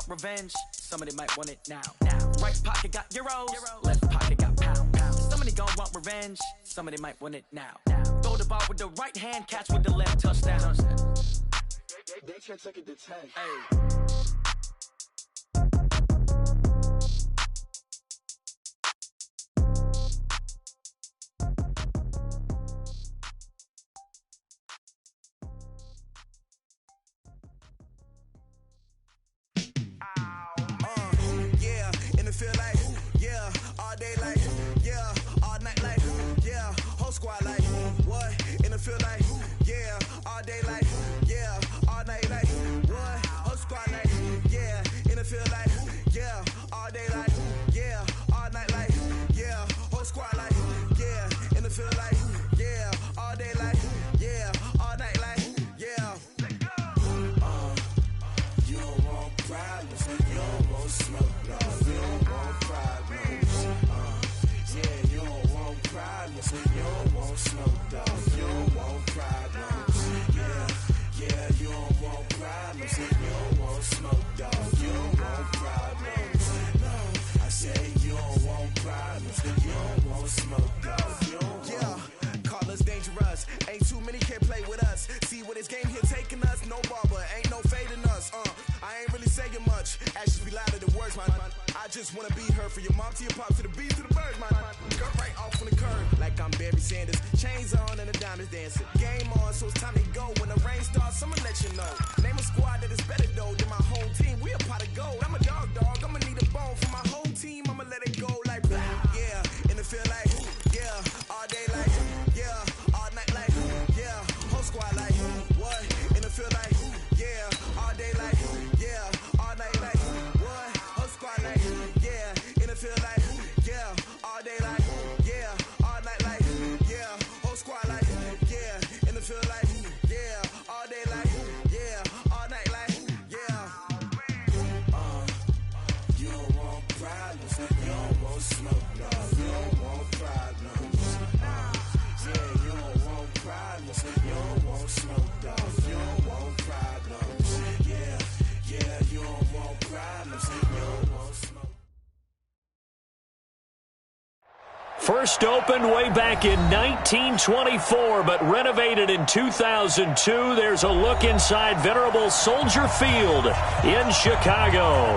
want revenge, somebody might want it now. Right pocket got euros, left pocket got pounds. Somebody gon' want revenge, somebody might want it now. Throw the ball with the right hand, catch with the left, touchdown. They can't take it to 10. Hey. Squad like, what? In the field like, yeah, all day like, yeah, all night like, what? Whole squad like, yeah, in the field like, yeah, all day like, yeah, all night like, yeah, whole squad like, yeah, in the field like, yeah, all day like, yeah, all night like, yeah. You don't want problems, you don't want smoke, no, you don't want problems, yeah, you don't want problems, you don't want smoke, dog, you don't want problems, yeah, you don't want problems, you don't want smoke, dog, you don't want problems, no, I say you don't want problems, you don't want smoke, dog, you don't want. Yeah, call us dangerous, ain't too many can play with us, see where this game here taking us, no barber, ain't no fading us, I ain't really saying much, actions be louder than words, man. I just wanna be heard from your mom to your pop to the beat to the birds, man. Cut right off on the curb, like I'm Barry Sanders. Chains on and the diamonds dancing. Game on, so it's time to go. When the rain starts, I'ma let you know. Name a squad that is better though than my whole team. We a pot of gold. I'm a dog. I'ma need a bone for my whole team. I'ma let it go like blah. Yeah, in the field like yeah, all day like yeah, all night like yeah, whole squad like what? In the field like yeah, all day like yeah, all night like what? Whole squad like yeah, in the field like yeah, all day like yeah, all night like yeah, whole squad like yeah, in the field like yeah, all day like yeah, all night like yeah. You don't want problems, you don't want smoke, no, you don't want problems. Yeah, you don't want problems, you don't want smoke, dog, you don't want problems. Yeah, you don't want problems, you don't want smoke. First opened way back in 1924, but renovated in 2002. There's a look inside venerable Soldier Field in Chicago.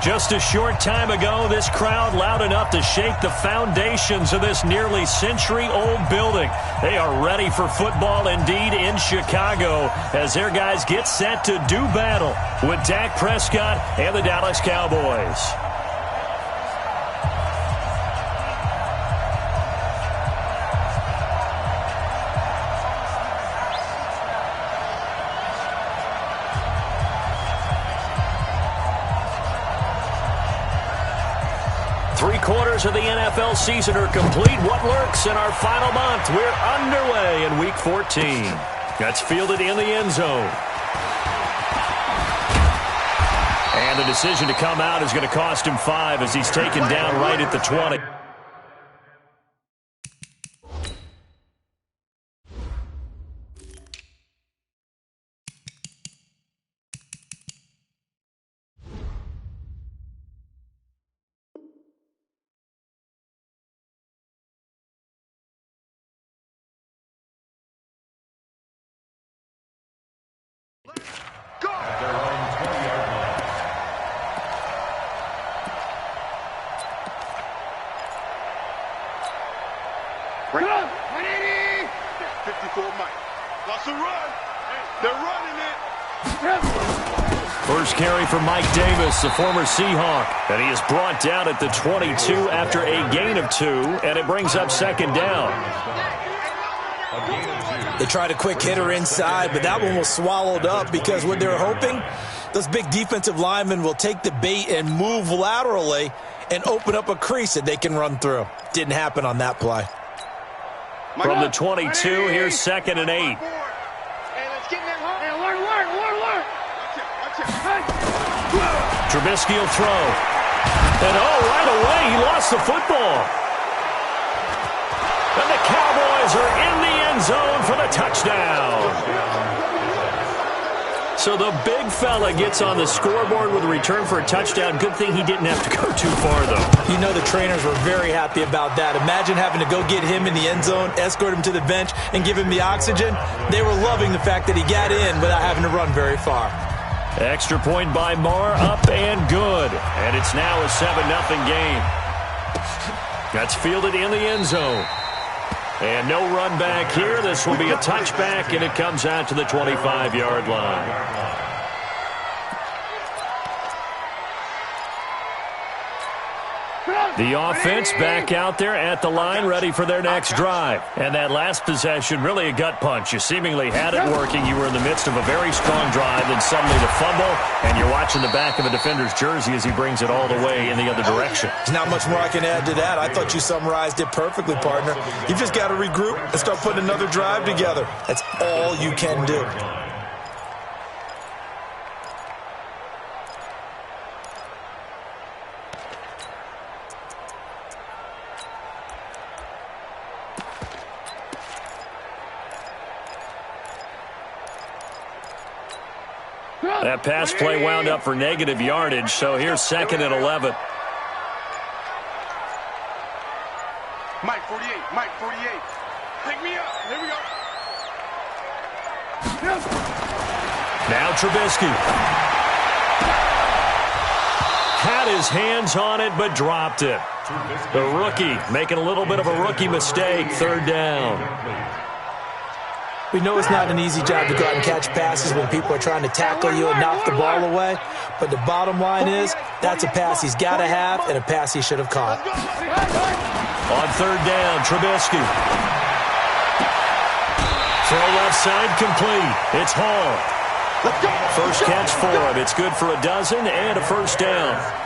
Just a short time ago, this crowd loud enough to shake the foundations of this nearly century-old building. They are ready for football indeed in Chicago as their guys get set to do battle with Dak Prescott and the Dallas Cowboys. Three-quarters of the NFL season are complete. What lurks in our final month? We're underway in Week 14. That's fielded in the end zone. And the decision to come out is going to cost him 5 as he's taken down right at the 20. Bring it up. 180. 54 Mike. Lots of run. They're running it. First carry for Mike Davis, the former Seahawk. And he is brought down at the 22 after a gain of 2, and it brings up second down. They tried a quick hitter inside, but that one was swallowed up because what they're hoping, those big defensive linemen will take the bait and move laterally and open up a crease that they can run through. Didn't happen on that play. From the 22, here's 2nd and 8. Hey, let's get in there. Hey, alert. Trubisky will throw. And right away, he lost the football. And the Cowboys are in the end zone for the touchdown. So the big fella gets on the scoreboard with a return for a touchdown. Good thing he didn't have to go too far, though. You know the trainers were very happy about that. Imagine having to go get him in the end zone, escort him to the bench, and give him the oxygen. They were loving the fact that he got in without having to run very far. Extra point by Marr, up and good. And it's now a 7-0 game. That's fielded in the end zone. And no run back here. This will be a touchback, and it comes out to the 25-yard line. The offense back out there at the line, ready for their next drive. And that last possession, really a gut punch. You seemingly had it working. You were in the midst of a very strong drive, then suddenly the fumble, and you're watching the back of a defender's jersey as he brings it all the way in the other direction. There's not much more I can add to that. I thought you summarized it perfectly, partner. You've just got to regroup and start putting another drive together. That's all you can do. That pass play wound up for negative yardage, so here's 2nd and 11. Mike 48, Mike 48. Pick me up. Here we go. Now Trubisky. Had his hands on it, but dropped it. The rookie making a little bit of a rookie mistake, 3rd down. We know it's not an easy job to go out and catch passes when people are trying to tackle you and knock the ball away. But the bottom line is, that's a pass he's got to have and a pass he should have caught. On 3rd down, Trubisky. Throw left side complete. It's Hall. First catch for him. It's good for a dozen and a 1st down.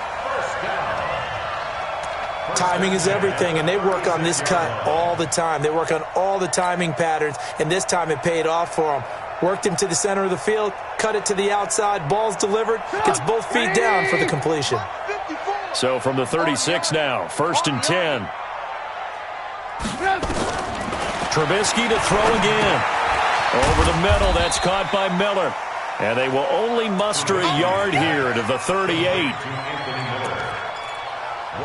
Timing is everything, and they work on this cut all the time. They work on all the timing patterns, and this time it paid off for them. Worked him to the center of the field, cut it to the outside, ball's delivered, gets both feet down for the completion. So from the 36 now, 1st and 10. Trubisky to throw again. Over the middle, that's caught by Miller. And they will only muster a yard here to the 38.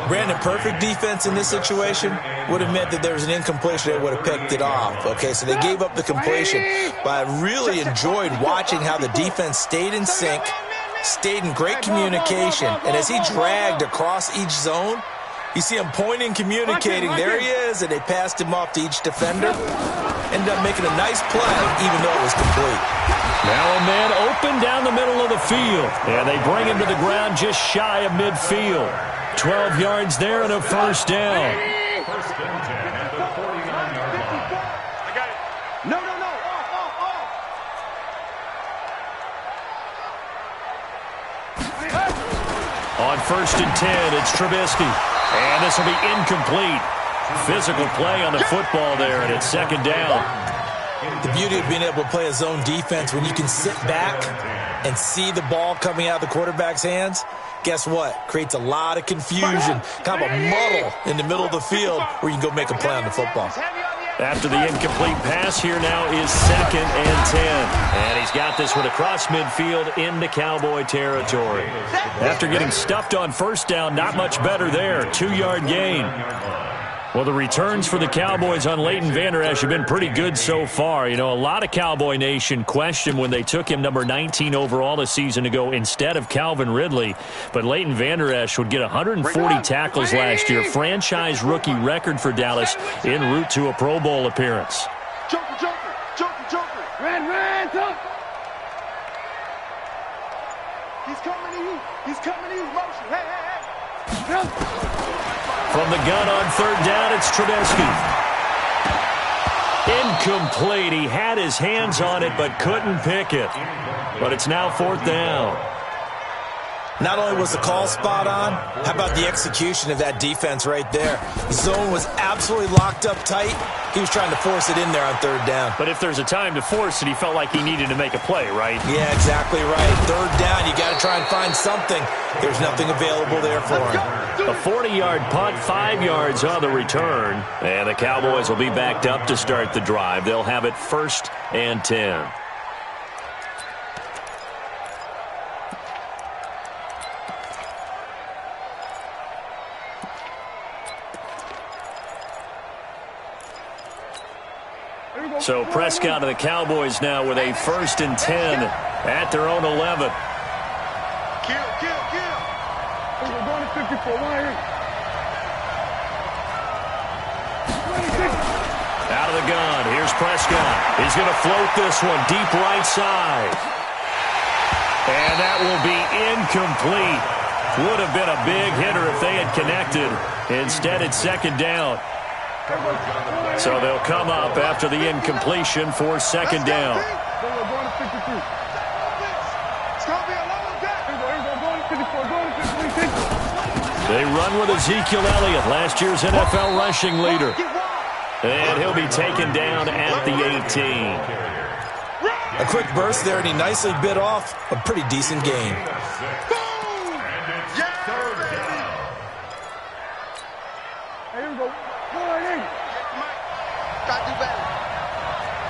Brandon, perfect defense in this situation would have meant that there was an incompletion. They would have picked it off. Okay, so they gave up the completion. But I really enjoyed watching how the defense stayed in sync, stayed in great communication. And as he dragged across each zone, you see him pointing, communicating. There he is, and they passed him off to each defender. Ended up making a nice play, even though it was complete. Now a man open down the middle of the field. And they bring him to the ground just shy of midfield. 12 yards there and a 1st down. First and 10 at the 49-yard line. I got it. No. On 1st and 10, it's Trubisky. And this will be incomplete. Physical play on the football there, and it's 2nd down. The beauty of being able to play a zone defense when you can sit back and see the ball coming out of the quarterback's hands, guess what? Creates a lot of confusion, kind of a muddle in the middle of the field where you can go make a play on the football. After the incomplete pass, here now is 2nd and 10. And he's got this one across midfield into Cowboy territory. After getting stuffed on 1st down, not much better there. 2-yard gain. Well, the returns for the Cowboys on Leighton Vander Esch have been pretty good so far. You know, a lot of Cowboy Nation questioned when they took him number 19 overall a season ago instead of Calvin Ridley. But Leighton Vander Esch would get 140 tackles last year, franchise rookie record for Dallas, en route to a Pro Bowl appearance. Joker. Ran, Tuck. He's coming to you. Motion. Hey. From the gun on 3rd down, it's Trubisky. Incomplete. He had his hands on it but couldn't pick it. But it's now 4th down. Not only was the call spot on, how about the execution of that defense right there? The zone was absolutely locked up tight. He was trying to force it in there on 3rd down. But if there's a time to force it, he felt like he needed to make a play, right? Yeah, exactly right. 3rd down, you got to try and find something. There's nothing available there for him. A 40-yard punt, 5 yards on the return. And the Cowboys will be backed up to start the drive. They'll have it 1st and 10. So Prescott and the Cowboys now with a 1st and 10 at their own 11. Kill. We're going to 54. Out of the gun. Here's Prescott. He's going to float this one deep right side. And that will be incomplete. Would have been a big hitter if they had connected. Instead, it's 2nd down. So they'll come up after the incompletion for 2nd down. We're going to 52. It's going to be a long day. We're going to 54. Going to 53. They run with Ezekiel Elliott, last year's NFL rushing leader. And he'll be taken down at the 18. A quick burst there, and he nicely bit off a pretty decent gain. Here we go. Mike, Gotta do better.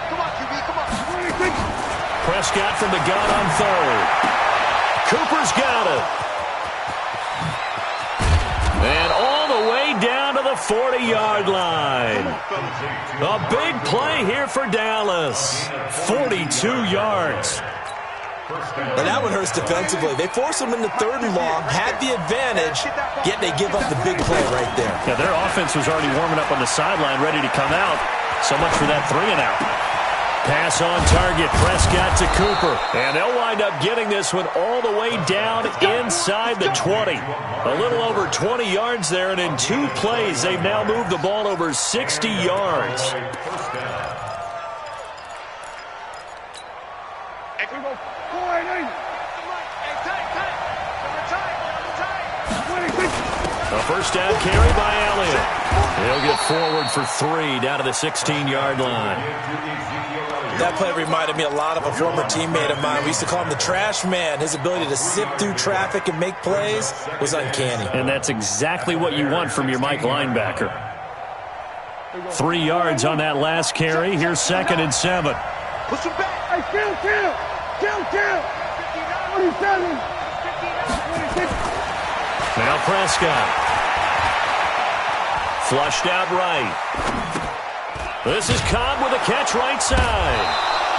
Come on, QB, come on. Prescott from the gun on 3rd. Cooper's got it. And all the way down to the 40-yard line. A big play here for Dallas. 42 yards. And that one hurts defensively. They force them into 3rd and long, had the advantage, yet they give up the big play right there. Yeah, their offense was already warming up on the sideline, ready to come out. So much for that 3-and-out. Pass on target, Prescott to Cooper. And they'll wind up getting this one all the way down inside the 20. A little over 20 yards there, and in 2 plays, they've now moved the ball over 60 yards. A 1st down carry by Elliott. He'll get forward for 3 down to the 16-yard line. That play reminded me a lot of a former teammate of mine. We used to call him the trash man. His ability to sift through traffic and make plays was uncanny. And that's exactly what you want from your Mike linebacker. 3 yards on that last carry. Here's 2nd and 7. Push him back. Hey, kill. 27. 26. Now Prescott. Flushed out right. This is Cobb with a catch right side.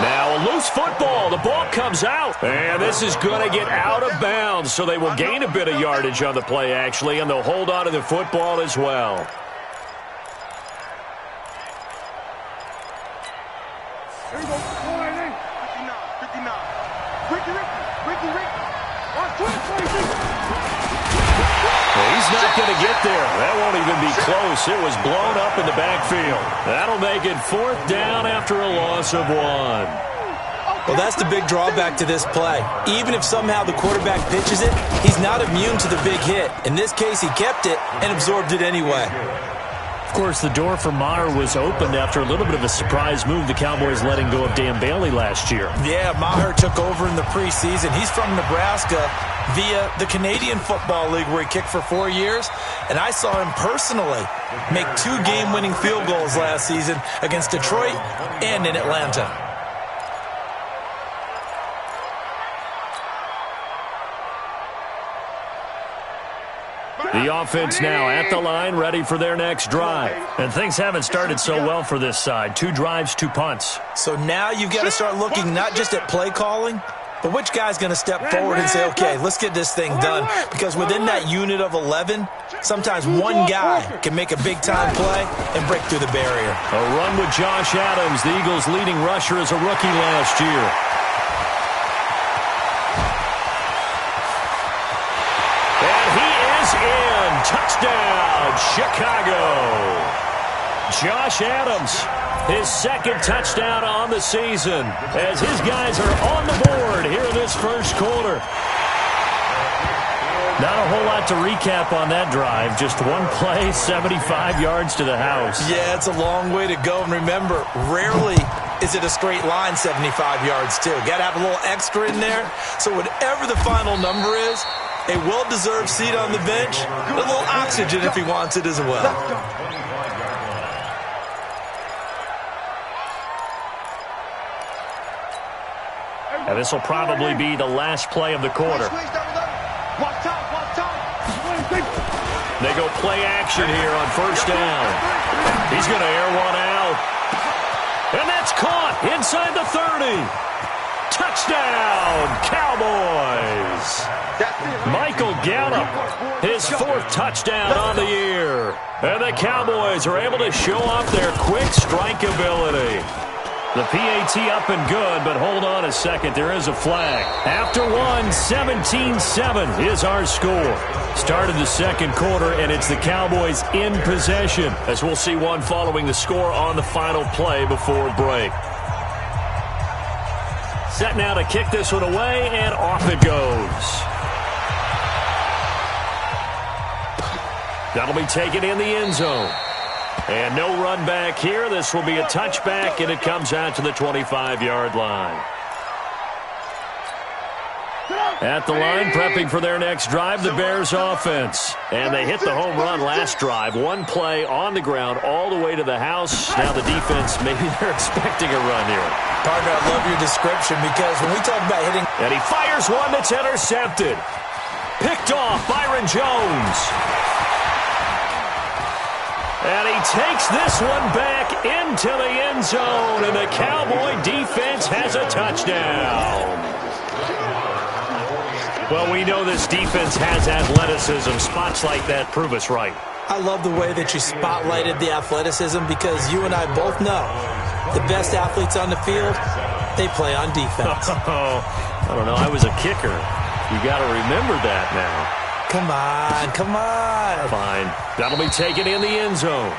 Now a loose football. The ball comes out. And this is going to get out of bounds. So they will gain a bit of yardage on the play, actually, and they'll hold on to the football as well. Here we go. 59. Ricky. On 26. He's not going to get there. That won't even be close. It was blown up in the backfield. That'll make it 4th down after a loss of 1. Well, that's the big drawback to this play. Even if somehow the quarterback pitches it, he's not immune to the big hit. In this case, he kept it and absorbed it anyway. Of course, the door for Maher was opened after a little bit of a surprise move. The Cowboys letting go of Dan Bailey last year. Yeah, Maher took over in the preseason. He's from Nebraska via the Canadian Football League, where he kicked for 4 years. And I saw him personally make 2 game-winning field goals last season against Detroit and in Atlanta. The offense now at the line, ready for their next drive. And things haven't started so well for this side. 2 drives, 2 punts. So now you've got to start looking not just at play calling, but which guy's going to step forward and say, okay, let's get this thing done. Because within that unit of 11, sometimes one guy can make a big-time play and break through the barrier. A run with Josh Adams, the Eagles' leading rusher as a rookie last year. And he is in. Touchdown, Chicago. Josh Adams, his 2nd touchdown on the season, as his guys are on the board here in this first quarter. Not a whole lot to recap on that drive. Just one play, 75 yards to the house. Yeah, it's a long way to go. And remember, rarely is it a straight line 75 yards, too. Got to have a little extra in there. So whatever the final number is, a well-deserved seat on the bench, a little oxygen if he wants it as well. And this will probably be the last play of the quarter. They go play action here on 1st down. He's going to air one out. And that's caught inside the 30. Touchdown, Cowboys. Michael Gallup, his 4th touchdown on the year. And the Cowboys are able to show off their quick strike ability. The PAT up and good, but hold on a second. There is a flag. After one, 17-7 is our score. Started the second quarter, and it's the Cowboys in possession, as we'll see one following the score on the final play before break. Set now to kick this one away, and off it goes. That'll be taken in the end zone. And no run back here. This will be a touchback, and it comes out to the 25-yard line. At the line, prepping for their next drive, the Bears offense. And they hit the home run last drive. One play on the ground all the way to the house. Now the defense, maybe they're expecting a run here. Partner, I love your description because when we talk about hitting... And he fires one that's intercepted. Picked off Byron Jones. And he takes this one back into the end zone, and the Cowboy defense has a touchdown. Well, we know this defense has athleticism. Spots like that prove us right. I love the way that you spotlighted the athleticism because you and I both know the best athletes on the field, they play on defense. I don't know. I was a kicker. You got to remember that now. Come on, come on. Fine. That'll be taken in the end zone.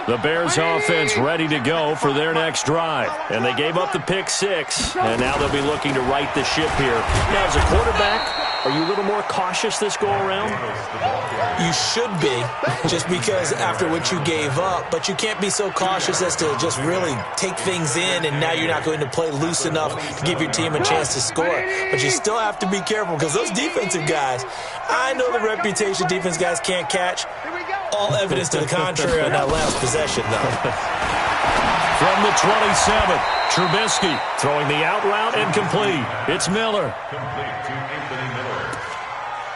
The Bears offense ready to go for their next drive. And they gave up the pick 6, and now they'll be looking to right the ship here. Now, as a quarterback, are you a little more cautious this go-around? You should be, just because after what you gave up, but you can't be so cautious as to just really take things in, and now you're not going to play loose enough to give your team a chance to score. But you still have to be careful because those defensive guys, I know the reputation defense guys can't catch. All evidence to the contrary on that last possession, though. From the 27, Trubisky throwing the out route incomplete. It's Miller.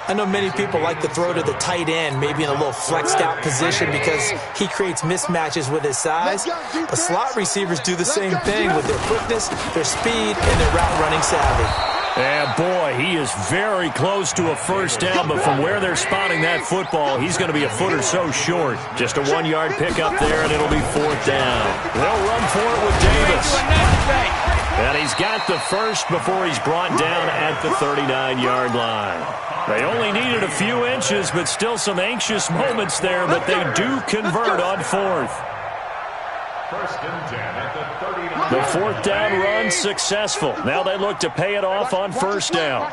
I know many people like to throw to the tight end, maybe in a little flexed out position because he creates mismatches with his size. But slot receivers do the same thing with their quickness, their speed, and their route running savvy. And boy, he is very close to a first down, but from where they're spotting that football, he's going to be a foot or so short. Just a 1-yard pickup there, and it'll be 4th down. They'll run for it with Davis. And he's got the first before he's brought down at the 39-yard line. They only needed a few inches, but still some anxious moments there, but they do convert on 4th. The 4th down run successful. Now they look to pay it off on 1st down.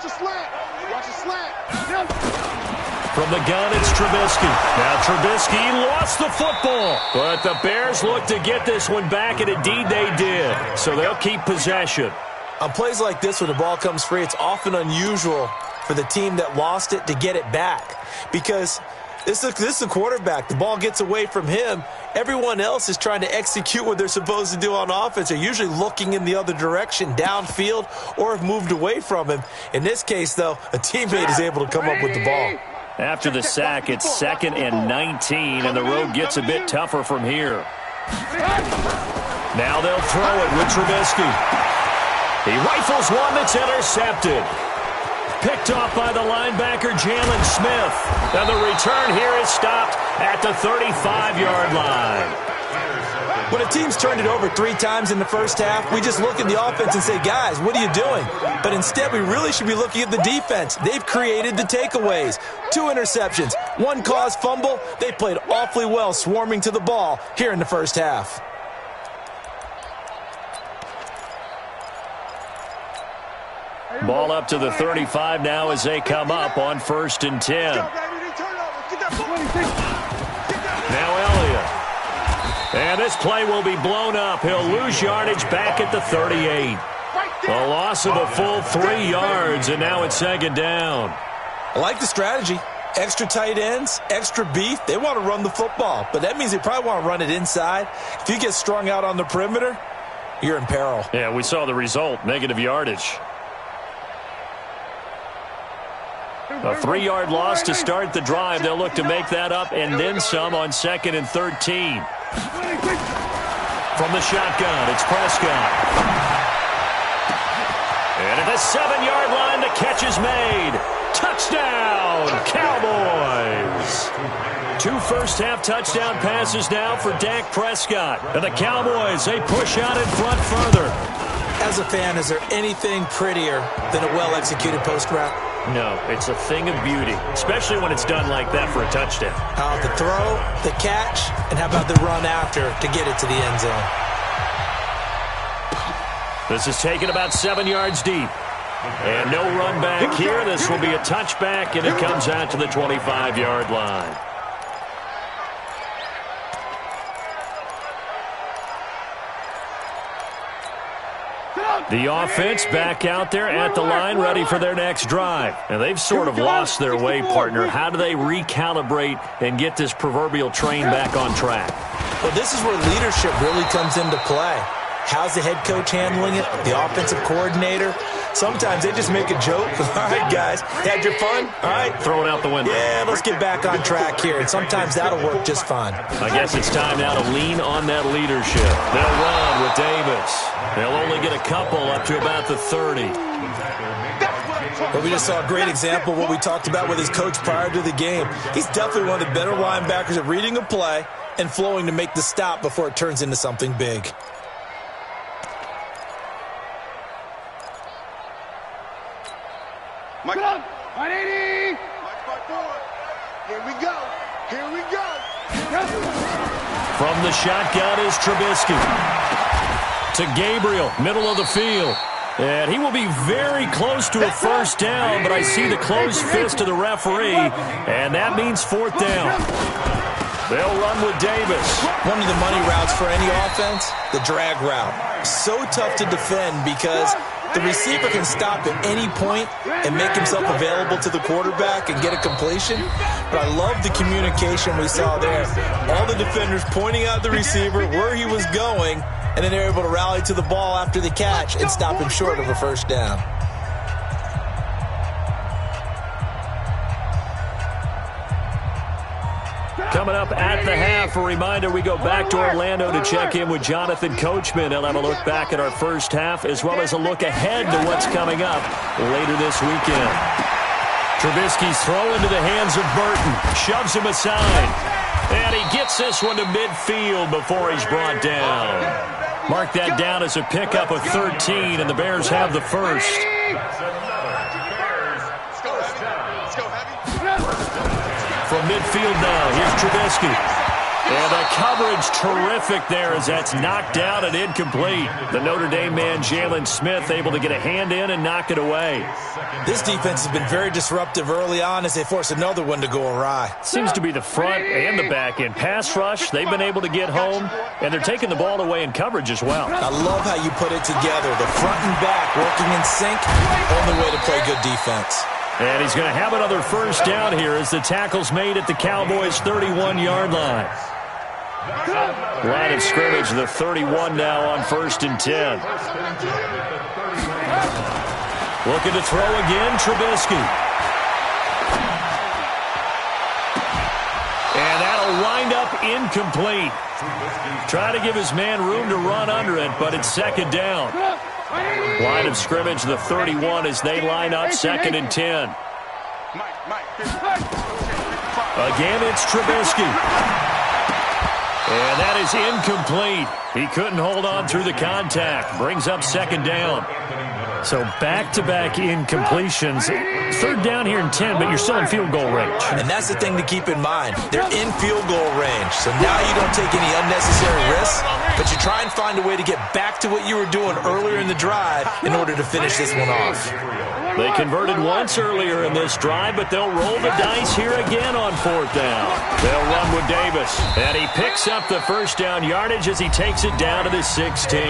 From the gun, it's Trubisky. Now Trubisky lost the football, but the Bears look to get this one back, and indeed they did. So they'll keep possession. On plays like this, when the ball comes free, it's often unusual for the team that lost it to get it back because this is a quarterback. The ball gets away from him. Everyone else is trying to execute what they're supposed to do on offense. They're usually looking in the other direction, downfield, or have moved away from him. In this case, though, a teammate is able to come up with the ball. After the sack, it's 2nd and 19, and the road gets a bit tougher from here. Now they'll throw it with Trubisky. He rifles one that's intercepted. Picked off by the linebacker, Jalen Smith. And the return here is stopped at the 35-yard line. When a team's turned it over 3 times in the first half, we just look at the offense and say, guys, what are you doing? But instead, we really should be looking at the defense. They've created the takeaways. 2 interceptions, 1 caused fumble. They played awfully well swarming to the ball here in the first half. Ball up to the 35 now as they come up on 1st and 10. Now Elliott. And this play will be blown up. He'll lose yardage back at the 38. A loss of a full 3 yards, and now it's 2nd down. I like the strategy. Extra tight ends, extra beef. They want to run the football, but that means they probably want to run it inside. If you get strung out on the perimeter, you're in peril. Yeah, we saw the result, negative yardage. A 3-yard loss to start the drive. They'll look to make that up and then some on 2nd and 13. From the shotgun, it's Prescott. And at the 7-yard line, the catch is made. Touchdown, Cowboys. 2 first-half touchdown passes now for Dak Prescott. And the Cowboys, they push out in front further. As a fan, is there anything prettier than a well-executed post route? No, it's a thing of beauty, especially when it's done like that for a touchdown. The throw, the catch, and how about the run after to get it to the end zone? This is taken about 7 yards deep. And no run back here. This will be a touchback, and it comes out to the 25-yard line. The offense back out there at the line, ready for their next drive. And they've sort of lost their way, partner. How do they recalibrate and get this proverbial train back on track? Well, this is where leadership really comes into play. How's the head coach handling it? The offensive coordinator? Sometimes they just make a joke. All right, guys, had your fun? All right. Throw it out the window. Yeah, let's get back on track here. And sometimes that'll work just fine. I guess it's time now to lean on that leadership. They'll run with Davis. They'll only get a couple up to about the 30. Well, we just saw a great example of what we talked about with his coach prior to the game. He's definitely one of the better linebackers at reading a play and flowing to make the stop before it turns into something big. Mike, Get up! 180! Mike, forward. Here we go. Here we go. From the shotgun is Trubisky. To Gabriel, middle of the field. And he will be very close to a first down, but I see the closed fist of the referee, and that means 4th down. They'll run with Davis. One of the money routes for any offense, the drag route. So tough to defend because the receiver can stop at any point and make himself available to the quarterback and get a completion. But I love the communication we saw there. All the defenders pointing out the receiver, where he was going, and then they're able to rally to the ball after the catch and stop him short of a first down. Coming up at the half, a reminder, we go back to Orlando to check in with Jonathan Coachman. He'll have a look back at our first half as well as a look ahead to what's coming up later this weekend. Trubisky's throw into the hands of Burton. Shoves him aside. And he gets this one to midfield before he's brought down. Mark that down as a pickup of 13, and the Bears have the first. From midfield now, here's Trubisky. And the coverage terrific there as that's knocked down and incomplete. The Notre Dame man, Jalen Smith, able to get a hand in and knock it away. This defense has been very disruptive early on as they force another one to go awry. Seems to be the front and the back end. Pass rush, they've been able to get home, and they're taking the ball away in coverage as well. I love how you put it together. The front and back working in sync, only way to play good defense. And he's going to have another first down here as the tackle's made at the Cowboys' 31-yard line. Line of scrimmage, the 31 now on 1st and 10. Looking to throw again, Trubisky. And that'll wind up incomplete. Try to give his man room to run under it, but it's 2nd down. Line of scrimmage, the 31 as they line up 2nd and 10. Again, it's Trubisky. And that is incomplete. He couldn't hold on through the contact. Brings up 2nd down. So back-to-back incompletions. 3rd down here in 10, but you're still in field goal range. And that's the thing to keep in mind. They're in field goal range. So now you don't take any unnecessary risks, but you try and find a way to get back to what you were doing earlier in the drive in order to finish this one off. They converted once earlier in this drive, but they'll roll the dice here again on 4th down. They'll run with Davis. And he picks up the first down yardage as he takes it down to the 16.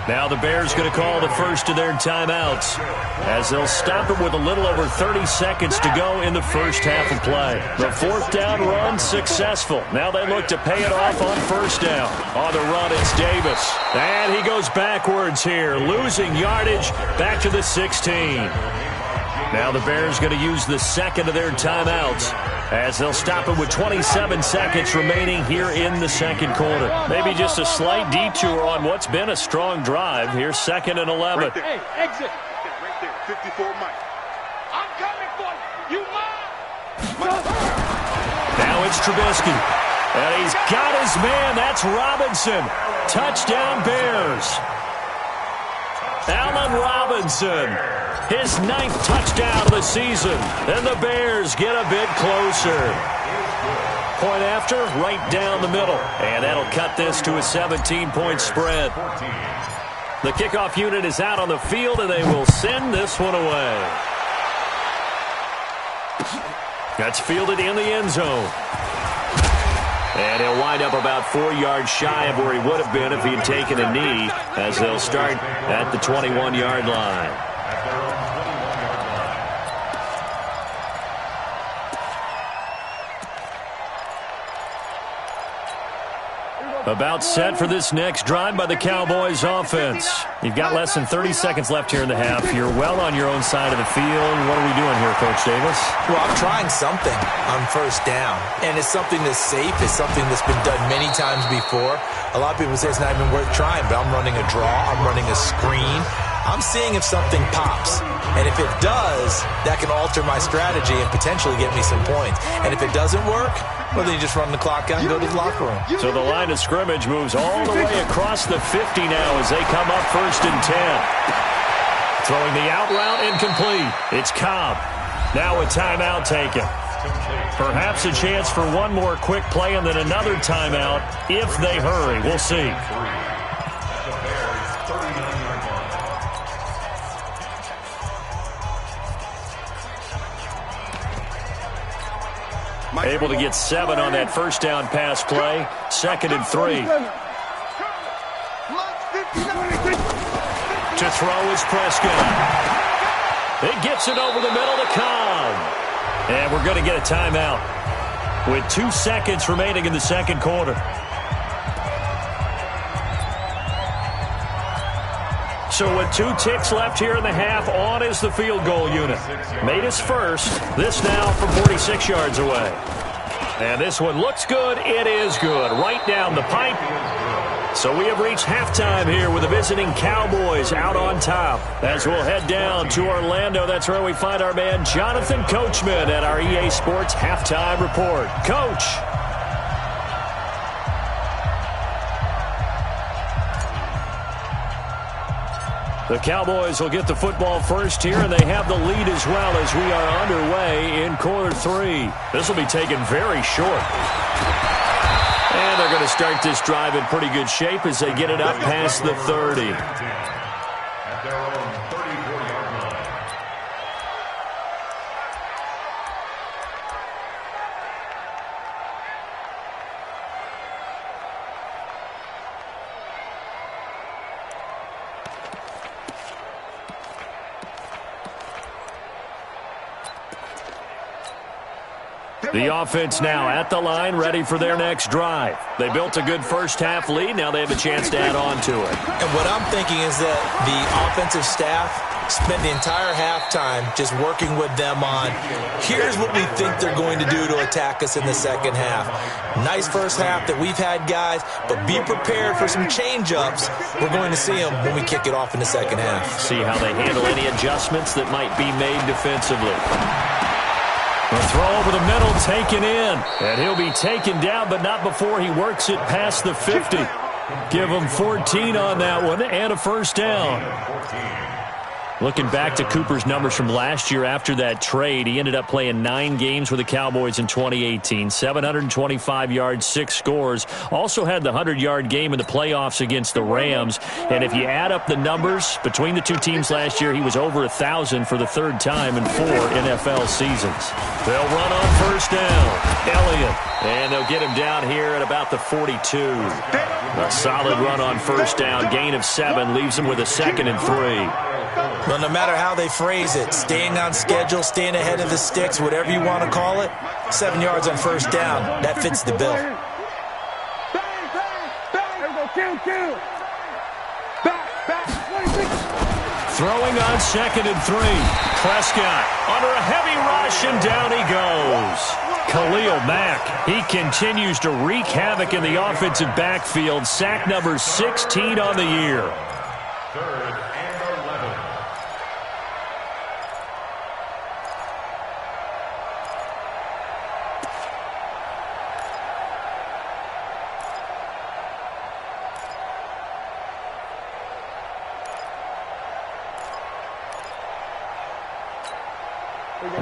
Now the Bears going to call the first of their timeouts as they'll stop it with a little over 30 seconds to go in the first half of play. The 4th down run successful. Now they look to pay it off on 1st down. On the run, it's Davis. And he goes backwards here, losing yardage back to the 16. Now the Bears going to use the second of their timeouts as they'll stop it with 27 seconds remaining here in the second quarter. Maybe just a slight detour on what's been a strong drive. Here's 2nd and 11. Right there. Hey, exit. Right there, 54 Mike. I'm coming for you. You mine. Now it's Trubisky. And he's got his man. That's Robinson. Touchdown Bears. Allen Robinson. His 9th touchdown of the season. And the Bears get a bit closer. Point after, right down the middle. And that'll cut this to a 17-point spread. The kickoff unit is out on the field, and they will send this one away. That's fielded in the end zone. And he'll wind up about 4 yards shy of where he would have been if he had taken a knee, as they'll start at the 21-yard line. About set for this next drive by the Cowboys offense. You've got less than 30 seconds left here in the half. You're well on your own side of the field. What are we doing here, Coach Davis? Well, I'm trying something on first down, and it's something that's safe. It's something that's been done many times before. A lot of people say it's not even worth trying, but I'm running a draw. I'm running a screen. I'm seeing if something pops. And if it does, that can alter my strategy and potentially get me some points. And if it doesn't work, well, then you just run the clock out and go to the locker room. So the line of scrimmage moves all the way across the 50 now as they come up 1st and 10. Throwing the out route incomplete. It's Cobb. Now a timeout taken. Perhaps a chance for one more quick play and then another timeout if they hurry. We'll see. Able to get 7 on that first down pass play. 2nd and 3. To throw is Prescott. It gets it over the middle to Cobb. And we're going to get a timeout with 2 seconds remaining in the second quarter. So with 2 ticks left here in the half, on is the field goal unit. Made his first. This now from 46 yards away. And this one looks good. It is good. Right down the pipe. So we have reached halftime here with the visiting Cowboys out on top. As we'll head down to Orlando, that's where we find our man Jonathan Coachman at our EA Sports Halftime Report. Coach. The Cowboys will get the football first here, and they have the lead as well as we are underway in quarter 3. This will be taken very short. And they're going to start this drive in pretty good shape as they get it up past the 30. At their own 34-yard line. The offense now at the line, ready for their next drive. They built a good first-half lead. Now they have a chance to add on to it. And what I'm thinking is that the offensive staff spent the entire halftime just working with them on, here's what we think they're going to do to attack us in the second half. Nice first half that we've had, guys, but be prepared for some change-ups. We're going to see them when we kick it off in the second half. See how they handle any adjustments that might be made defensively. The throw over the middle, taken in. And he'll be taken down, but not before he works it past the 50. Give him 14 on that one and a first down. Looking back to Cooper's numbers from last year after that trade, he ended up playing 9 games with the Cowboys in 2018. 725 yards, 6 scores. Also had the 100-yard game in the playoffs against the Rams. And if you add up the numbers between the two teams last year, he was over 1,000 for the 3rd time in 4 NFL seasons. They'll run on first down. Elliott. And they'll get him down here at about the 42. A solid run on first down. Gain of 7 leaves him with a 2nd and 3. Well, no matter how they phrase it, staying on schedule, staying ahead of the sticks, whatever you want to call it, 7 yards on first down, that fits the bill. Throwing on 2nd and 3. Prescott under a heavy rush, and down he goes. Khalil Mack, he continues to wreak havoc in the offensive backfield. Sack number 16 on the year. 3rd and 11.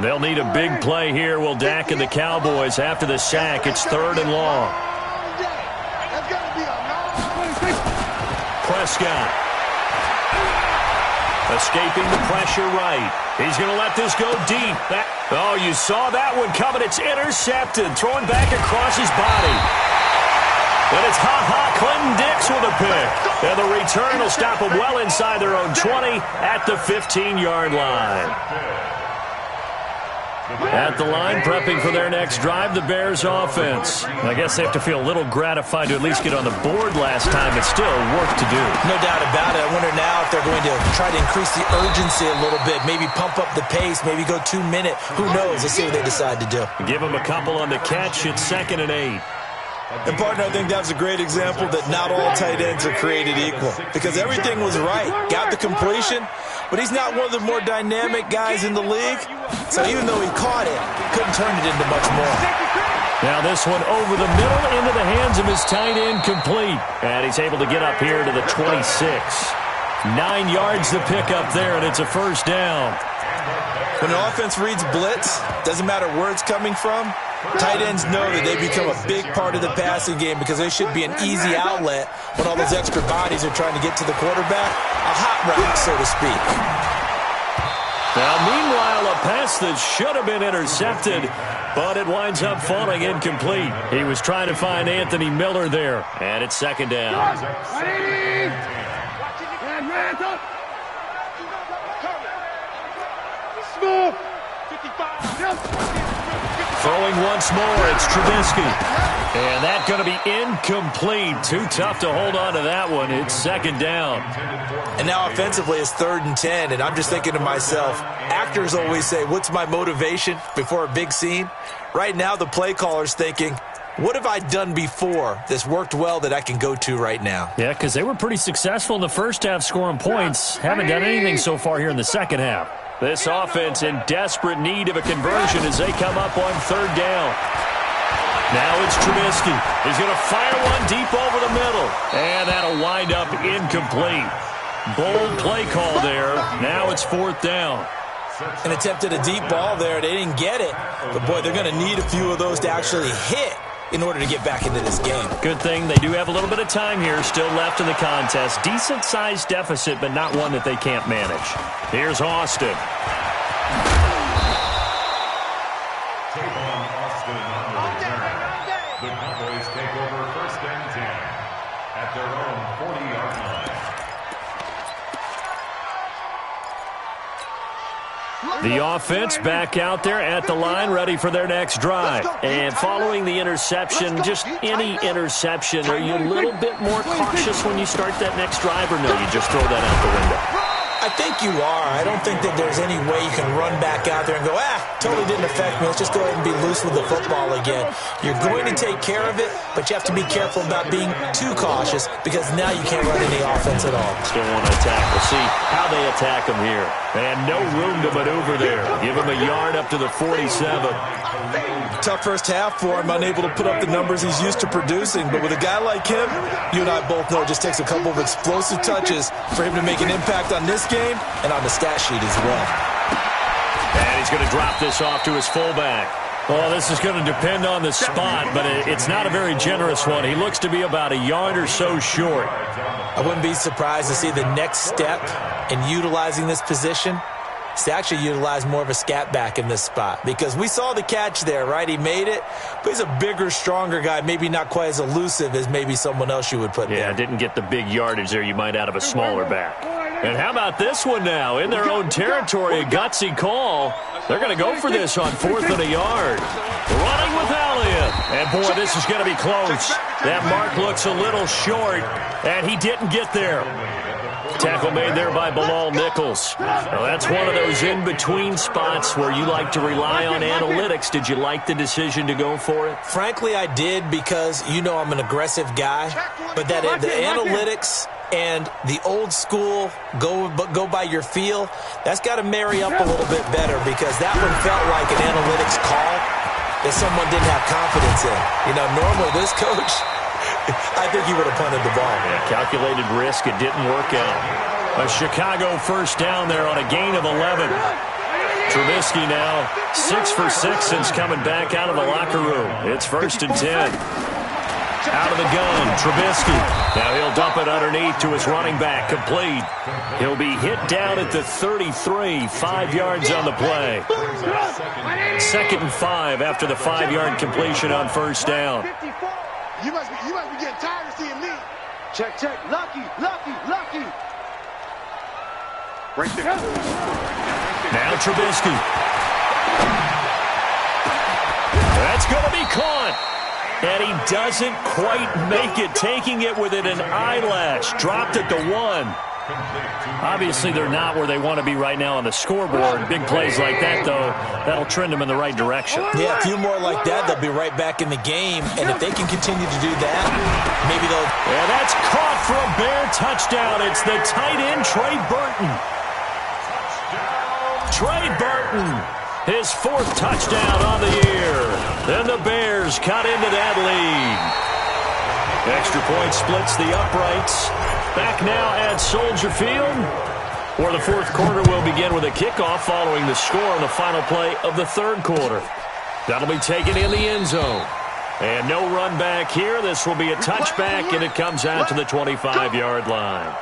They'll need a big play here. Will Dak and the Cowboys after the sack. It's 3rd and long. Prescott escaping the pressure right. He's going to let this go deep. Oh, you saw that one coming. It's intercepted. Throwing back across his body. And it's Clinton Dix with a pick. And the return will stop them well inside their own 20 at the 15-yard line. At the line, prepping for their next drive, the Bears offense. I guess they have to feel a little gratified to at least get on the board last time, but still work to do. No doubt about it. I wonder now if they're going to try to increase the urgency a little bit, maybe pump up the pace, maybe go 2 minute. Who knows? Let's see what they decide to do. Give them a couple on the catch. It's 2nd and 8. And, partner, I think that's a great example that not all tight ends are created equal because everything was right. Got the completion, but he's not one of the more dynamic guys in the league. So even though he caught it, couldn't turn it into much more. Now this one over the middle into the hands of his tight end, complete. And he's able to get up here to the 26. 9 yards to pick up there, and it's a 1st down. When an offense reads blitz, doesn't matter where it's coming from, tight ends know that they become a big part of the passing game because they should be an easy outlet when all those extra bodies are trying to get to the quarterback. A hot route, so to speak. Now, meanwhile, a pass that should have been intercepted, but it winds up falling incomplete. He was trying to find Anthony Miller there, and it's 2nd down. Throwing once more, it's Trubisky. And that's going to be incomplete. Too tough to hold on to that one. It's 2nd down. And now offensively it's 3rd and 10, and I'm just thinking to myself, actors always say, what's my motivation before a big scene? Right now the play caller's thinking, what have I done before that's worked well that I can go to right now? Yeah, because they were pretty successful in the first half scoring points. Haven't done anything so far here in the second half. This offense in desperate need of a conversion as they come up on 3rd down. Now it's Trubisky. He's going to fire one deep over the middle. And that'll wind up incomplete. Bold play call there. Now it's 4th down. And attempted a deep ball there. They didn't get it. But, boy, they're going to need a few of those to actually hit in order to get back into this game. Good thing they do have a little bit of time here still left in the contest. Decent-sized deficit, but not one that they can't manage. Here's Austin. The Cowboys take over 1st and 10 at their own 40-yard line. The offense back out there at the line, ready for their next drive. And following the interception, just any interception, are you a little bit more cautious when you start that next drive, or no, you just throw that out the window? I think you are. I don't think that there's any way you can run back out there and go, totally didn't affect me. Let's just go ahead and be loose with the football again. You're going to take care of it, but you have to be careful about being too cautious because now you can't run any offense at all. Still want to attack. We'll see how they attack them here. And no room to maneuver there. Give him a yard up to the 47. Tough first half for him, unable to put up the numbers he's used to producing. But with a guy like him, you and I both know it just takes a couple of explosive touches for him to make an impact on this game and on the stat sheet as well. And he's going to drop this off to his fullback. Well, this is going to depend on the spot, but it's not a very generous one. He looks to be about a yard or so short. I wouldn't be surprised to see the next step in utilizing this position is to actually utilize more of a scat back in this spot. Because we saw the catch there, right? He made it, but he's a bigger, stronger guy, maybe not quite as elusive as maybe someone else you would put there. Yeah, didn't get the big yardage there you might out of a smaller back. And how about this one now? In their own territory, a gutsy call. They're going to go for this on 4th and a yard. Running with Elliott. And, boy, this is going to be close. That mark looks a little short, and he didn't get there. Tackle made there by Bilal Nichols. Well, that's one of those in-between spots where you like to rely on analytics. Did you like the decision to go for it? Frankly, I did, because you know I'm an aggressive guy. But the analytics and the old school go by your feel, that's got to marry up a little bit better, because that one felt like an analytics call that someone didn't have confidence in. You know, normally this coach, I think he would have punted the ball. Yeah, calculated risk. It didn't work out. A Chicago first down there on a gain of 11. Trubisky now 6 for 6 since coming back out of the locker room. It's 1st and 10. Out of the gun, Trubisky. Now he'll dump it underneath to his running back. Complete. He'll be hit down at the 33. 5 yards on the play. 2nd and 5 after the 5-yard completion on first down. You must be getting tired of seeing me. Check. Lucky. Right there. Now Trubisky. That's going to be caught. And he doesn't quite make it, taking it within an eyelash. Dropped it to 1. Obviously, they're not where they want to be right now on the scoreboard. Big plays like that, though, that'll trend them in the right direction. Yeah, a few more like that, they'll be right back in the game. And if they can continue to do that, maybe they'll... Yeah, that's caught for a Bear touchdown. It's the tight end, Trey Burton. Trey Burton, his 4th touchdown on the year. Then the Bears cut into that lead. Extra point splits the uprights. Back now at Soldier Field, where the 4th quarter will begin with a kickoff following the score on the final play of the 3rd quarter. That'll be taken in the end zone. And no run back here. This will be a touchback, and it comes out to the 25-yard line.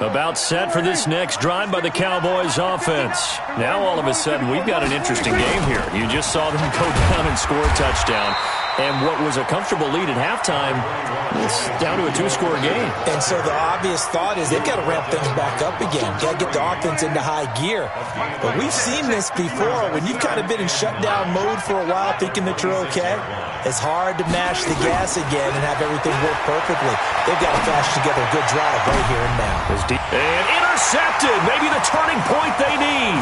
About set for this next drive by the Cowboys offense. Now all of a sudden we've got an interesting game here. You just saw them go down and score a touchdown. And what was a comfortable lead at halftime is down to a 2-score game. And so the obvious thought is they've got to ramp things back up again. Got to get the offense into high gear. But we've seen this before. When you've kind of been in shutdown mode for a while thinking that you're okay, it's hard to mash the gas again and have everything work perfectly. They've got to flash together a good drive right here and now. And intercepted. Maybe the turning point they need.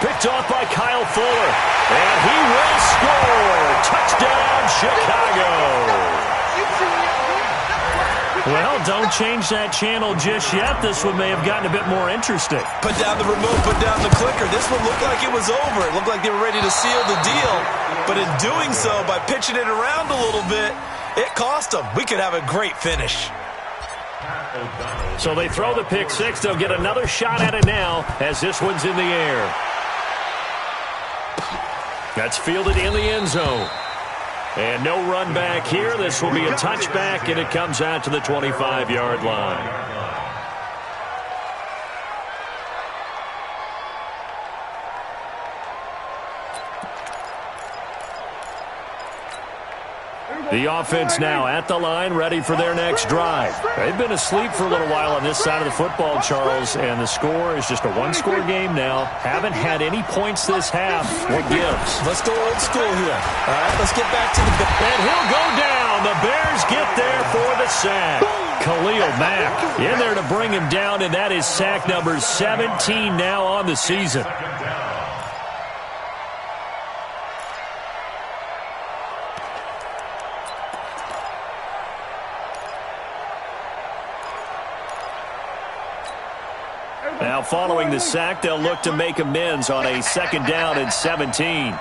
Picked off by Kyle Fuller. And he will score. Touchdown, Chicago. Well, don't change that channel just yet. This one may have gotten a bit more interesting. Put down the remote, put down the clicker. This one looked like it was over. It looked like they were ready to seal the deal. But in doing so, by pitching it around a little bit, it cost them. We could have a great finish. So they throw the pick 6. They'll get another shot at it now as this one's in the air. That's fielded in the end zone. And no run back here. This will be a touchback, and it comes out to the 25-yard line. The offense now at the line, ready for their next drive. They've been asleep for a little while on this side of the football, Charles, and the score is just a 1-score game now. Haven't had any points this half. What gives? Let's go old school here. All right, let's get back to the... And he'll go down. The Bears get there for the sack. Khalil Mack in there to bring him down, and that is sack number 17 now on the season. Now, following the sack, they'll look to make amends on a 2nd down and 17.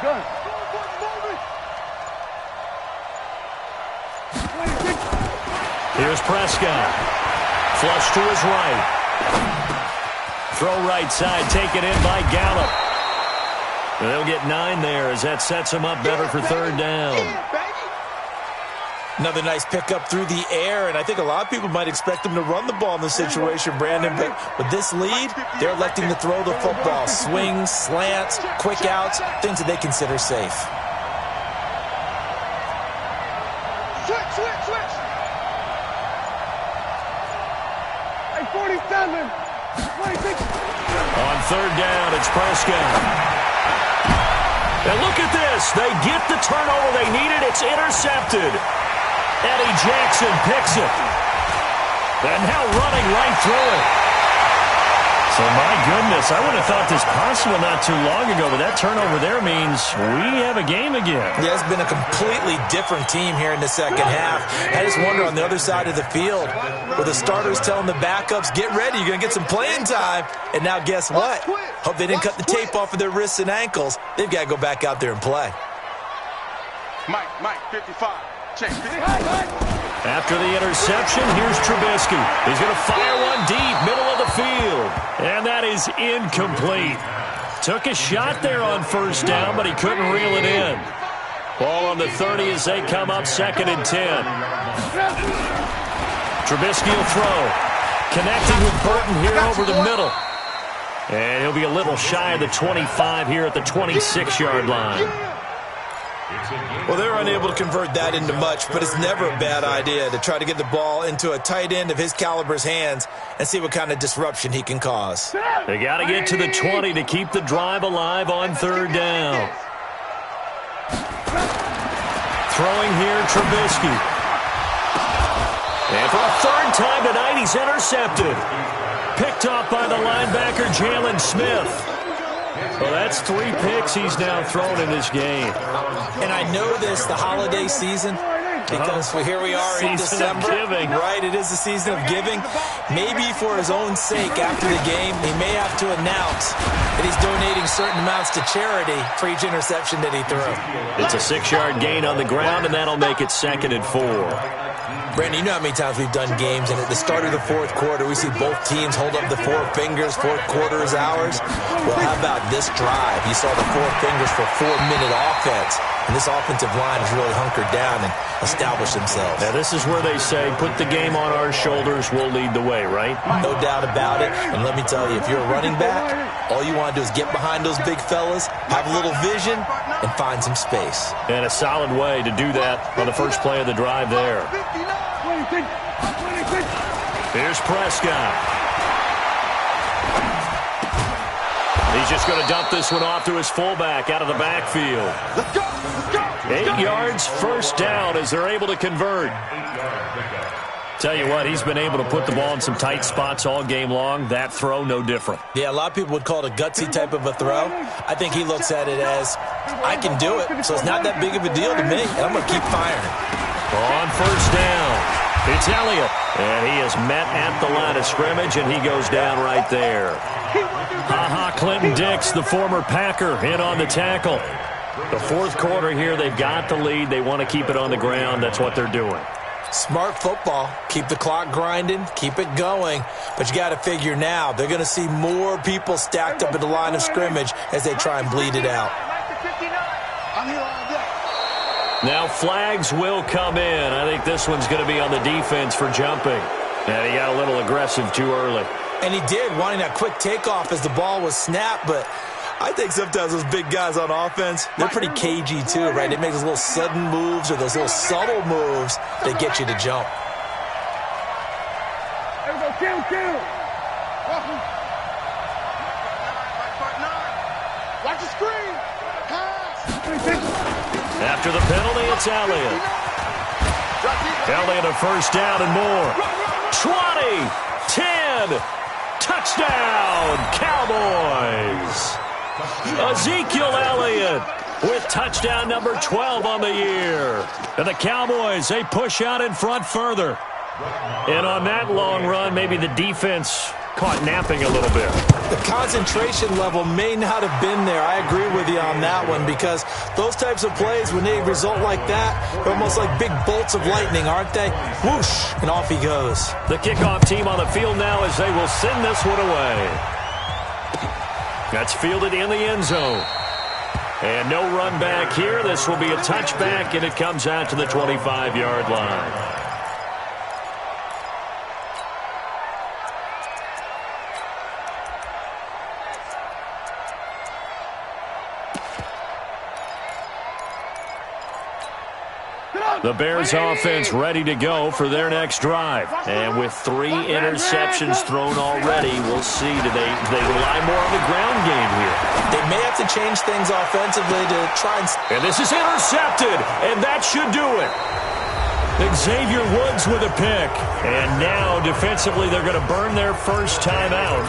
Gun. Here's Prescott. Flush to his right. Throw right side, taken in by Gallup. They'll get 9 there as that sets them up better for 3rd down. Another nice pickup through the air, and I think a lot of people might expect him to run the ball in this situation, Brandon, but with this lead, they're electing to throw the football. Swings, slants, quick outs, things that they consider safe. Switch! Hey, 47! 26! On third down, it's Prescott. And look at this. They get the turnover they needed. It's intercepted. Eddie Jackson picks it. And now running right through it. So, my goodness, I would have thought this possible not too long ago, but that turnover there means we have a game again. Yeah, it's been a completely different team here in the second half. I just wonder on the other side of the field, where the starters telling the backups, get ready, you're going to get some playing time. And now guess what? Hope they didn't cut the tape off of their wrists and ankles. They've got to go back out there and play. Mike, 55. Check. After the interception, here's Trubisky. He's going to fire one deep, middle of the field. And that is incomplete. Took a shot there on first down, but he couldn't reel it in. Ball on the 30 as they come up 2nd and 10. Trubisky will throw. Connecting with Burton here over the middle. And he'll be a little shy of the 25 here at the 26-yard line. Well, they're unable to convert that into much, but it's never a bad idea to try to get the ball into a tight end of his caliber's hands and see what kind of disruption he can cause. They got to get to the 20 to keep the drive alive on third down. Throwing here, Trubisky. And for a third time tonight, he's intercepted. Picked off by the linebacker, Jalen Smith. Well, that's 3 picks he's now thrown in this game. And I know this, the holiday season, because here we are in December. Giving. Right, it is the season of giving. Maybe for his own sake after the game, he may have to announce that he's donating certain amounts to charity for each interception that he threw. It's a 6-yard gain on the ground, and that'll make it 2nd and 4. Brandon, you know how many times we've done games, and at the start of the fourth quarter, we see both teams hold up the 4 fingers, fourth quarter is ours. Well, how about this drive? You saw the 4 fingers for 4-minute offense, and this offensive line has really hunkered down and established themselves. Now, this is where they say, put the game on our shoulders, we'll lead the way, right? No doubt about it, and let me tell you, if you're a running back, all you want to do is get behind those big fellas, have a little vision, and find some space. And a solid way to do that on the first play of the drive there. 26! Here's Prescott. He's just going to dump this one off to his fullback out of the backfield. 8 yards, first down as they're able to convert. Tell you what, he's been able to put the ball in some tight spots all game long. That throw, no different. Yeah, a lot of people would call it a gutsy type of a throw. I think he looks at it as, I can do it, so it's not that big of a deal to me, and I'm going to keep firing. On first down, it's Elliott. And he is met at the line of scrimmage, and he goes down right there. Clinton Dix, the former Packer, in on the tackle. The fourth quarter here, they've got the lead. They want to keep it on the ground. That's what they're doing. Smart football. Keep the clock grinding. Keep it going. But you got to figure now, they're going to see more people stacked up at the line of scrimmage as they try and bleed it out. Now flags will come in. I think this one's going to be on the defense for jumping. And he got a little aggressive too early. And he did, wanting that quick takeoff as the ball was snapped, but I think sometimes those big guys on offense, they're pretty cagey too, right? They make those little sudden moves or those little subtle moves that get you to jump. There we go, kill. Watch the screen. After the penalty, it's Elliott. Elliott a first down and more. 20, 10, touchdown, Cowboys. Ezekiel Elliott with touchdown number 12 on the year. And the Cowboys, they push out in front further. And on that long run, maybe the defense caught napping a little bit. The concentration level may not have been there. I agree with you on that one, because those types of plays, when they result like that, they're almost like big bolts of lightning, aren't they? Whoosh, and off he goes. The kickoff team on the field now as they will send this one away. That's fielded in the end zone. And no run back here. This will be a touchback, and it comes out to the 25-yard line. The Bears offense ready to go for their next drive. And with 3 interceptions thrown already, we'll see. Do they rely more on the ground game here? They may have to change things offensively to try and... And this is intercepted, and that should do it. Xavier Woods with a pick. And now, defensively, they're going to burn their first time out.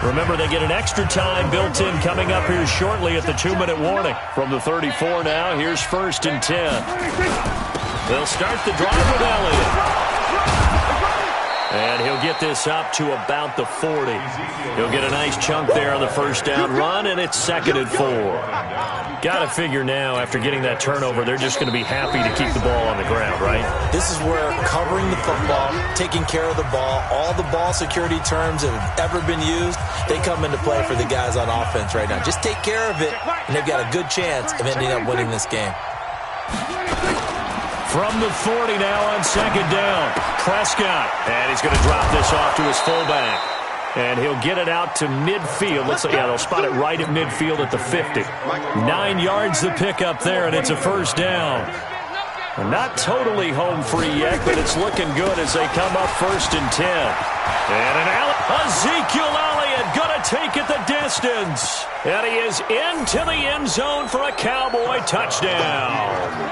Remember, they get an extra time built in coming up here shortly at the 2-minute warning. From the 34 now, here's 1st and 10. They'll start the drive with Elliott. And he'll get this up to about the 40. He'll get a nice chunk there on the first down run, and it's 2nd and 4. Got to figure now, after getting that turnover, they're just going to be happy to keep the ball on the ground, right? This is where covering the football, taking care of the ball, all the ball security terms that have ever been used, they come into play for the guys on offense right now. Just take care of it, and they've got a good chance of ending up winning this game. From the 40 now on 2nd down. Prescott. And he's going to drop this off to his fullback. And he'll get it out to midfield. Looks like, yeah, they'll spot it right at midfield at the 50. 9 yards the pickup there, and it's a 1st down. Not totally home free yet, but it's looking good as they come up 1st and 10. And Ezekiel Elliott going to take it the distance. And he is into the end zone for a Cowboy touchdown.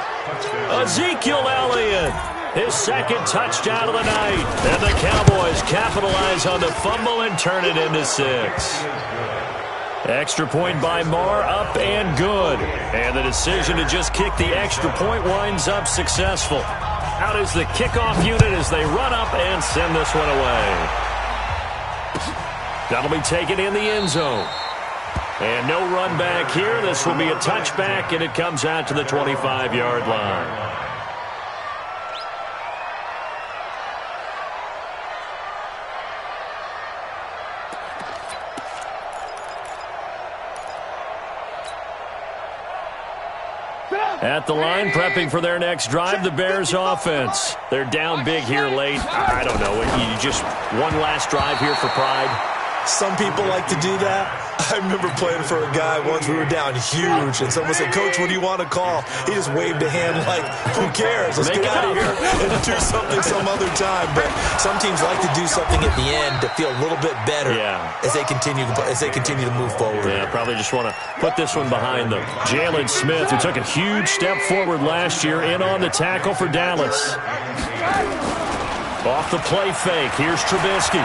Ezekiel Elliott, his 2nd touchdown of the night. And the Cowboys capitalize on the fumble and turn it into 6. Extra point by Marr, up and good. And the decision to just kick the extra point winds up successful. Out is the kickoff unit as they run up and send this one away. That'll be taken in the end zone. And no run back here. This will be a touchback, and it comes out to the 25-yard line. At the line, prepping for their next drive, the Bears offense. They're down big here late. I don't know. You just one last drive here for pride. Some people like to do that. I remember playing for a guy once. We were down huge, and someone said, "Coach, what do you want to call?" He just waved a hand like, "Who cares? Let's get out of here and do something some other time." But some teams like to do something at the end to feel a little bit better as they continue to move forward. Yeah, probably just want to put this one behind them. Jalen Smith, who took a huge step forward last year, in on the tackle for Dallas. Off the play fake, here's Trubisky.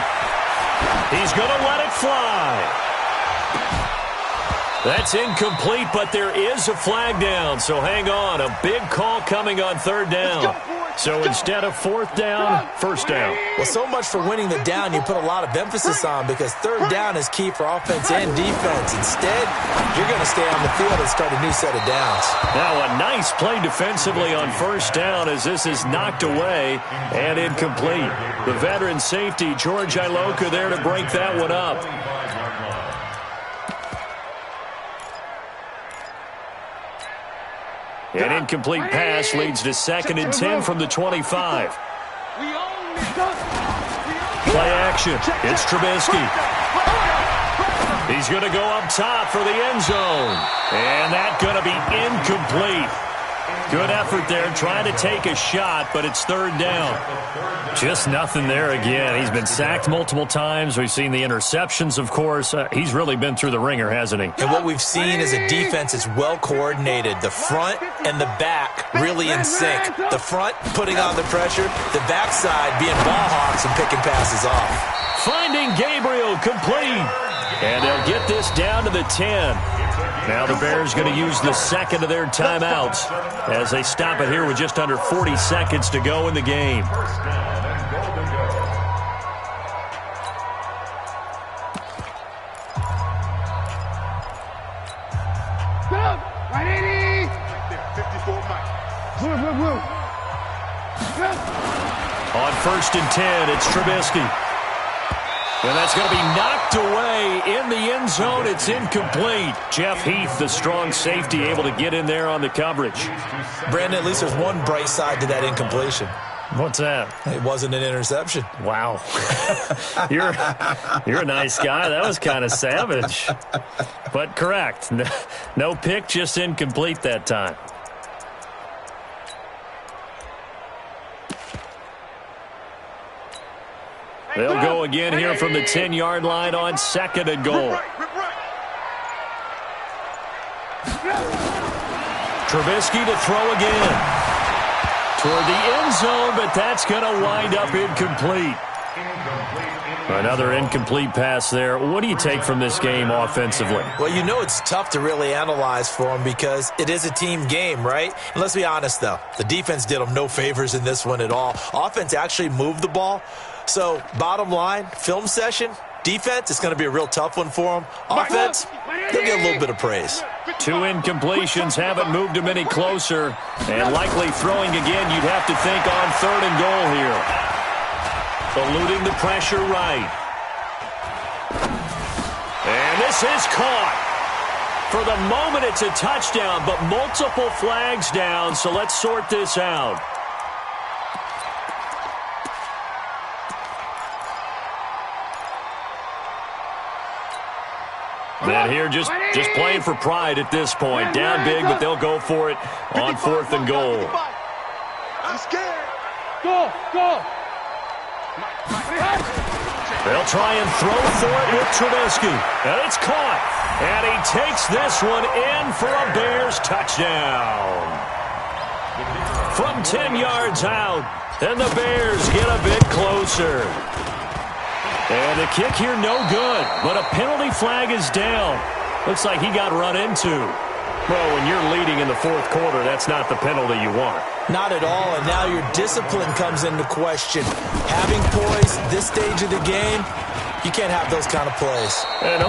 He's going to let it fly. That's incomplete, but there is a flag down, so hang on. A big call coming on 3rd down. So instead of 4th down, 1st down. Well, so much for winning the down you put a lot of emphasis on, because 3rd down is key for offense and defense. Instead, you're going to stay on the field and start a new set of downs. Now a nice play defensively on 1st down as this is knocked away and incomplete. The veteran safety, George Iloka, there to break that one up. An incomplete pass leads to 2nd and 10 from the 25. Play action. It's Trubisky. He's going to go up top for the end zone. And that's going to be incomplete. Good effort there, trying to take a shot, but it's 3rd down. Just nothing there again. He's been sacked multiple times. We've seen the interceptions, of course. He's really been through the ringer, hasn't he? And what we've seen is a defense that's well coordinated. The front and the back really in sync. The front putting on the pressure, the backside being ball hawks and picking passes off. Finding Gabriel, complete. And they'll get this down to the 10. Now the Bears going to use the 2nd of their timeouts as they stop it here with just under 40 seconds to go in the game. Right 54 Mike. Blue. On 1st and 10, it's Trubisky. And that's going to be knocked away in the end zone. It's incomplete. Jeff Heath, the strong safety, able to get in there on the coverage. Brandon, at least there's one bright side to that incompletion. What's that? It wasn't an interception. Wow. You're a nice guy. That was kind of savage. But correct. No pick, just incomplete that time. They'll go again here from the 10-yard line on 2nd and goal. Trubisky to throw again. Toward the end zone, but that's going to wind up incomplete. Another incomplete pass there. What do you take from this game offensively? Well, you know it's tough to really analyze for them because it is a team game, right? And let's be honest, though. The defense did them no favors in this one at all. Offense actually moved the ball. So, bottom line, film session, defense, it's going to be a real tough one for them. Offense, they'll get a little bit of praise. 2 incompletions haven't moved him any closer. And likely throwing again, you'd have to think on 3rd and goal here. Eluding the pressure right. And this is caught. For the moment, it's a touchdown, but multiple flags down, so let's sort this out. And here just playing for pride at this point. Down big, but they'll go for it on 4th and goal. I'm scared. Go. They'll try and throw for it with Trubisky. And it's caught. And he takes this one in for a Bears touchdown. From 10 yards out, and the Bears get a bit closer. And the kick here no good, but a penalty flag is down. Looks like he got run into. Well, when you're leading in the 4th quarter, that's not the penalty you want. Not at all, and now your discipline comes into question. Having poise this stage of the game, you can't have those kind of plays. And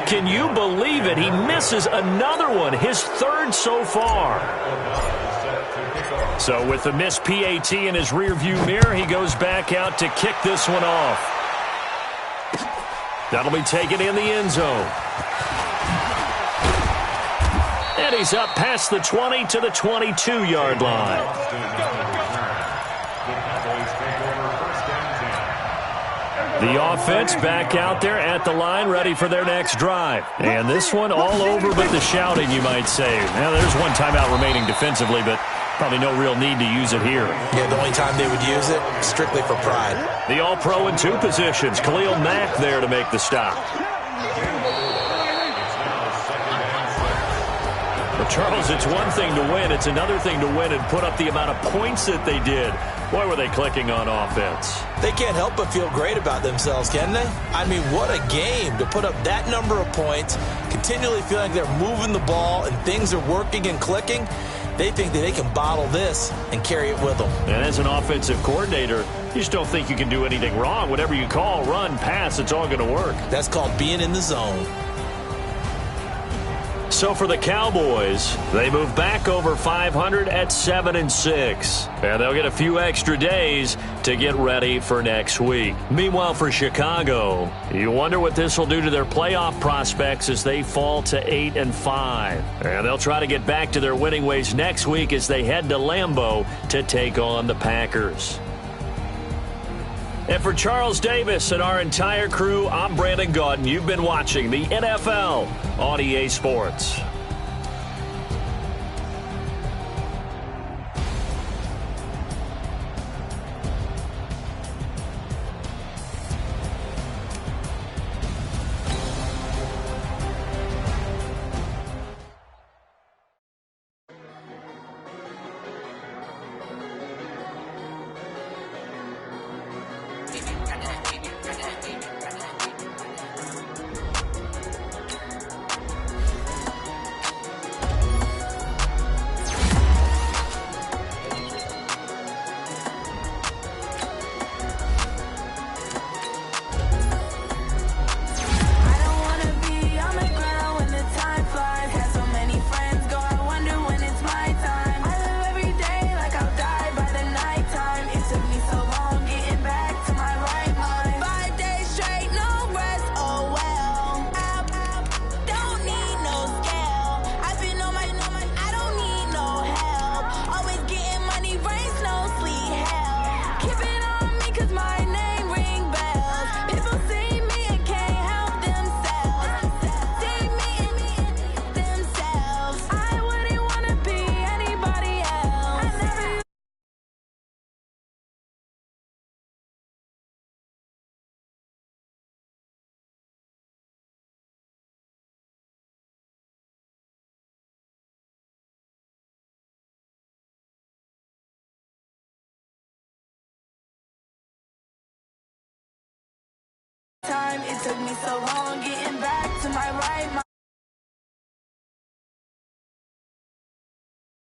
can you believe it? He misses another one, his 3rd so far. So with the missed PAT in his rearview mirror, he goes back out to kick this one off. That'll be taken in the end zone. And he's up past the 20 to the 22-yard line. The offense back out there at the line, ready for their next drive. And this one all over but the shouting, you might say. Now, there's one timeout remaining defensively, but probably no real need to use it here. Yeah, the only time they would use it, strictly for pride. The All-Pro in 2 positions. Khalil Mack there to make the stop. But Charles, it's one thing to win. It's another thing to win and put up the amount of points that they did. Boy, were they clicking on offense. They can't help but feel great about themselves, can they? I mean, what a game to put up that number of points, continually feeling they're moving the ball and things are working and clicking. They think that they can bottle this and carry it with them. And as an offensive coordinator, you just don't think you can do anything wrong. Whatever you call, run, pass, it's all going to work. That's called being in the zone. So for the Cowboys, they move back over 500 at 7-6. And they'll get a few extra days to get ready for next week. Meanwhile, for Chicago, you wonder what this will do to their playoff prospects as they fall to 8-5. And they'll try to get back to their winning ways next week as they head to Lambeau to take on the Packers. And for Charles Davis and our entire crew, I'm Brandon Gaudin. You've been watching the NFL on EA Sports. Time, it took me so long getting back to my right mind.